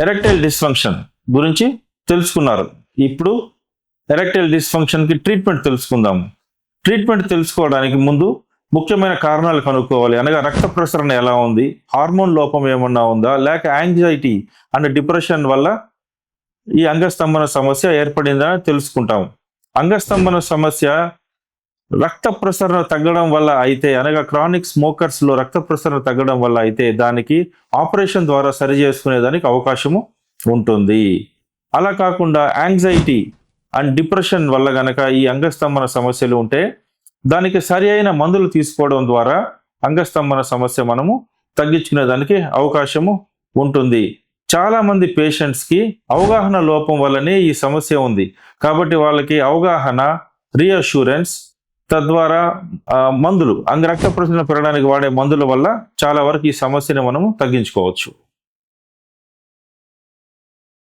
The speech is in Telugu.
ఎరెక్టైల్ డిస్ఫంక్షన్ గురించి తెలుసుకున్నారు. ఇప్పుడు ఎరెక్టైల్ డిస్ఫంక్షన్కి ట్రీట్మెంట్ తెలుసుకుందాము. ట్రీట్మెంట్ తెలుసుకోవడానికి ముందు ముఖ్యమైన కారణాలు కనుక్కోవాలి. అనగా రక్త ప్రసరణ ఎలా ఉంది, హార్మోన్ లోపం ఏమన్నా ఉందా, లేక యాంగ్జైటీ అండ్ డిప్రెషన్ వల్ల ఈ అంగస్తంభన సమస్య ఏర్పడిందా అని తెలుసుకుంటాం. అంగస్తంభన సమస్య రక్త ప్రసరణ తగ్గడం వల్ల అయితే, అనగా క్రానిక్ స్మోకర్స్ లో రక్త ప్రసరణ తగ్గడం వల్ల అయితే దానికి ఆపరేషన్ ద్వారా సరి చేసుకునేదానికి అవకాశము ఉంటుంది. అలా కాకుండా యాంగ్జైటీ అండ్ డిప్రెషన్ వల్ల గనక ఈ అంగస్తంభన సమస్యలు ఉంటే దానికి సరి అయిన మందులు తీసుకోవడం ద్వారా అంగస్తంభన సమస్య మనము తగ్గించుకునేదానికి అవకాశము ఉంటుంది. చాలా మంది పేషెంట్స్కి అవగాహన లోపం వల్లనే ఈ సమస్య ఉంది. కాబట్టి వాళ్ళకి అవగాహన, రీఅష్యూరెన్స్, తద్వారా మందులు రక్త ప్రసరణ పెరగడానికి వాడే మందుల వల్ల చాలా వరకు ఈ సమస్యని మనము తగ్గించుకోవచ్చు.